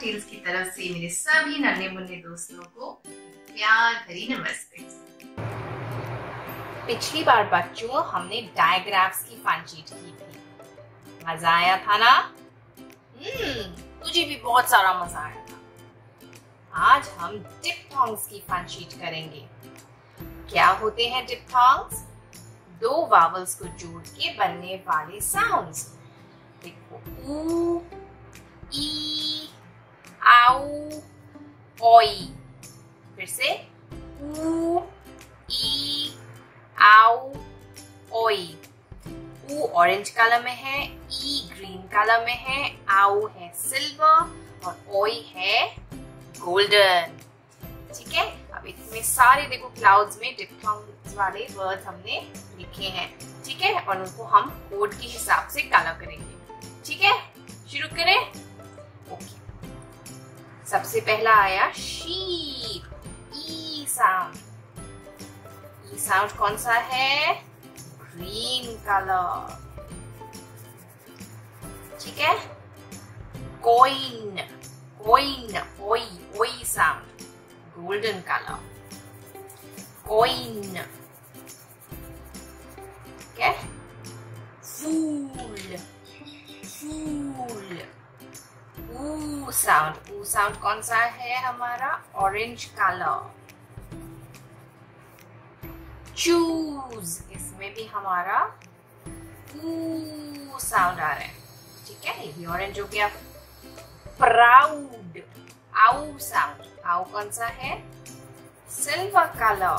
Tales की तरफ से मेरे सभी नन्हे मुन्ने दोस्तों को प्यार भरी नमस्ते। पिछली बार बच्चों हमने डायग्राफ्स की फन शीट की थी, मजा आया था ना? तुझे भी बहुत सारा मजा आया था। आज हम डिप्थोंग्स की फन शीट करेंगे। क्या होते हैं डिप्थोंग्स? दो वावल्स को जोड़ के बनने वाले साउंड्स। देखो, ऊ, ई, आऊ, ओई। फिर से ऊ, ई, आऊ, ओई। ऊ ऑरेंज कलर में है, ई ग्रीन कलर में है, आऊ है सिल्वर और ओई है गोल्डन। ठीक है, अब इसमें सारे देखो क्लाउड्स में डिप्थोंग्स वाले वर्ड्स हमने लिखे हैं। ठीक है, और उनको हम कोड के हिसाब से कलर करेंगे। ठीक है, शुरू करें। ओके, सबसे पहला आया शीप, ई साउंड। ई साउंड कौन सा है? Green colour. ठीक है, कोइन, कोइन, ओई, ओई साउंड, गोल्डन कलर, कोइन। ठीक है, फूल, फूल, ऊ साउंड। ऊ साउंड कौन सा है हमारा? Orange colour. चूज, इसमें भी हमारा ऊ साउंड आ रहा है। ठीक है, ये भी ऑरेंज हो गया। प्राउड, आउ साउंड। आउ कौन सा है? Silver colour.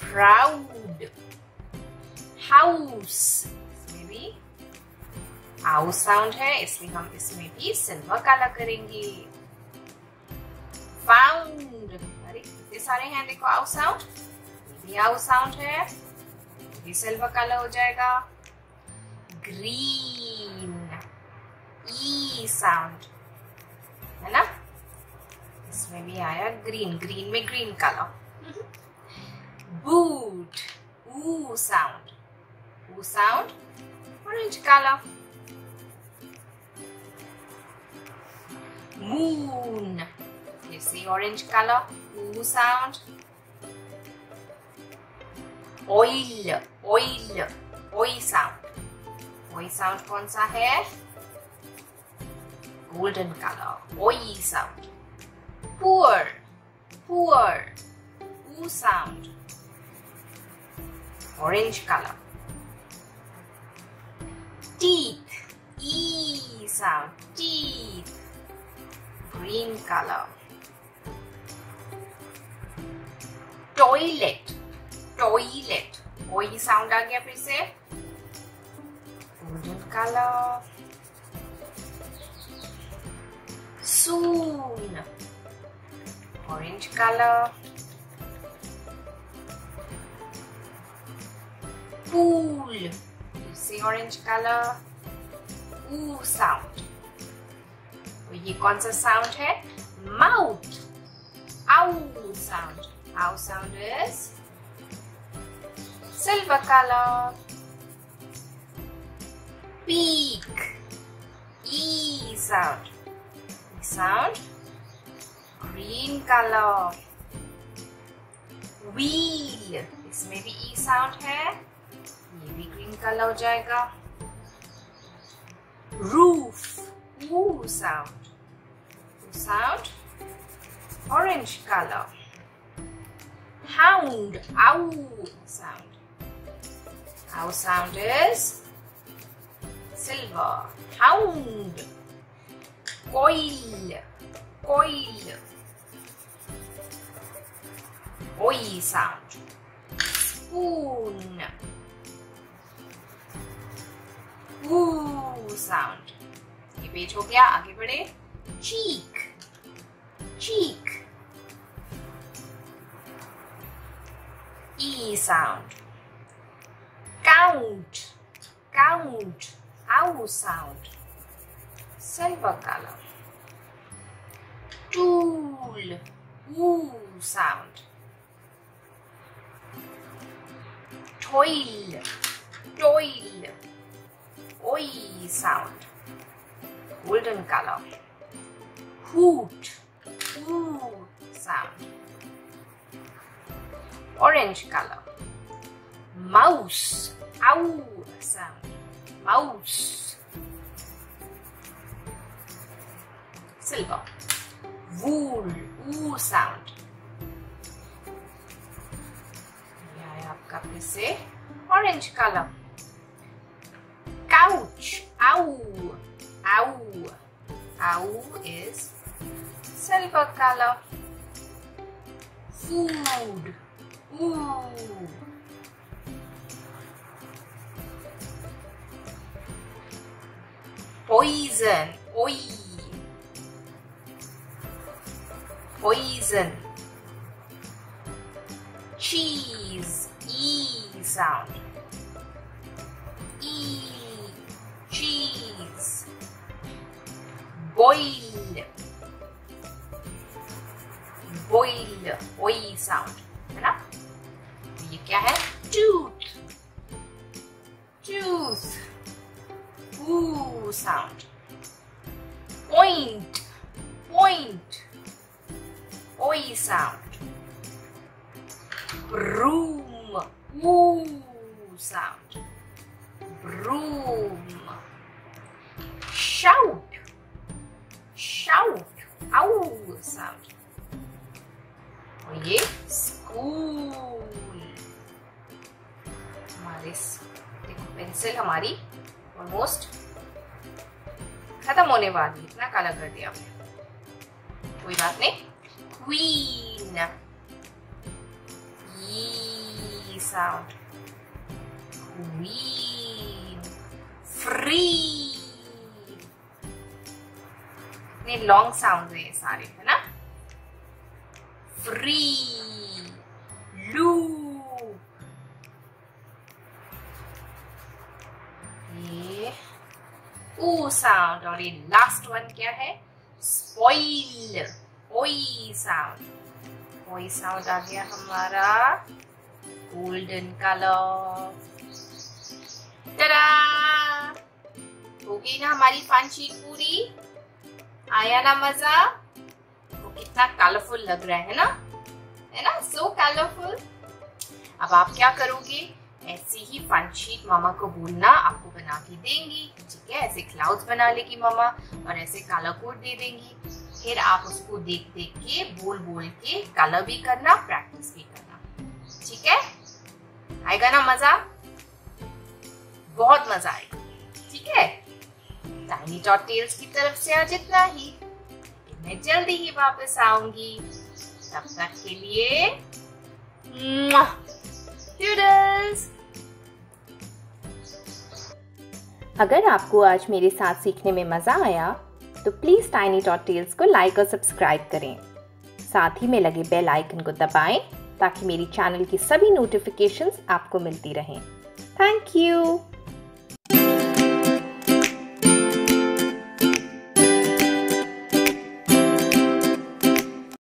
प्राउड। हाउस, इसमें भी आउ साउंड है, इसलिए हम इसमें भी सिल्वर कलर करेंगे। फाउंड, अरे कितने सारे हैं देखो आउ साउंड। ये भी आउ साउंड है, ये भी सिल्वर कलर हो जाएगा। ग्रीन, ई साउंड है ना, इसमें भी आया ग्रीन, ग्रीन में ग्रीन कलर। बूट, ऊ साउंड। ऊ साउंड ऑरेंज कलर। मून, फिर से ऑरेंज कलर, ऊ साउंड। ऑयल, ऑयल, ओई साउंड। ओई साउंड कौन सा है? गोल्डन कलर, ओई साउंड। पुअर, पुअर, ऊ साउंड, ऑरेंज कलर। टीथ, ई sound, teeth, green colour. Toilet, toilet, ओई साउंड आ गया फिर से, golden colour. Soon, orange color. Pool, you see orange color. Ooh sound. तो ये कौन सा साउंड है? Mouth. Ow sound. Ow sound is silver color. Peak. E sound. Sound green color. Wheel, इसमें भी ई साउंड है, ये भी ग्रीन कलर हो जाएगा। Roof, ऊ साउंड, ऊ साउंड ऑरेंज कलर। Hound, आउ साउंड, आउ sound is silver. Hound. Coil, coil, oi sound. Spoon, woo sound. ये पेज हो गया, आगे बढ़े। Cheek, cheek, e sound. Count, count, ow sound, silver color. Tool, woo sound. Toil, toil, oi sound. golden color. Hoot, hoot sound. Orange color. Mouse, ow sound. Mouse. Silver. Wool, oo sound. यह है आपका फिर से orange color. Couch, ow, ow. Ow is silver color. Food, ooh. Poison, oi. Poison. Cheese, e sound. E, cheese. Boil, boil, oi sound, है ना? ये क्या है? Tooth, tooth, ooh sound. Point, point, oi sound. Broom, ooh sound. Broom. Shout, shout, ow sound. और ये school. हमारे देखो pencil हमारी ऑलमोस्ट खत्म होने वाली. इतना काला कर दिया आपने, कोई बात नहीं. क्वीन, ई साउंड. क्वीन. फ्री. इतने लॉन्ग साउंड है ये सारे, है ना? फ्री. लूप. ये ओ साउंड. और ये लास्ट वन क्या है? स्पॉइल, ओई साउंड. ओई साउंड आ गया हमारा गोल्डन कलर. टा-डा! हो गई ना हमारी फन शीट पूरी. आया ना मजा? वो कितना कलरफुल लग रहा है ना? है ना? सो कलरफुल. अब आप क्या करोगे? ऐसी ही फन शीट मामा को बोलना, आपको बना के देंगी. ठीक है? ऐसे क्लाउड्स बना लेगी मामा और ऐसे कलर कोड दे देंगी. फिर आप उसको देख देख के बोल बोल के कलर भी करना, प्रैक्टिस भी करना. ठीक है? आएगा ना मजा? बहुत मजा आएगा. ठीक है? टाइनी टॉट टेल्स की तरफ से आज इतना ही. मैं जल्दी ही वापस आऊंगी. तब तक के लिए टूडल्स. अगर आपको आज मेरे साथ सीखने में मज़ा आया तो प्लीज़ टाइनी टॉट टेल्स को लाइक और सब्सक्राइब करें. साथ ही में लगे बेल आइकन को दबाएं ताकि मेरी चैनल की सभी नोटिफिकेशंस आपको मिलती रहें. Thank you.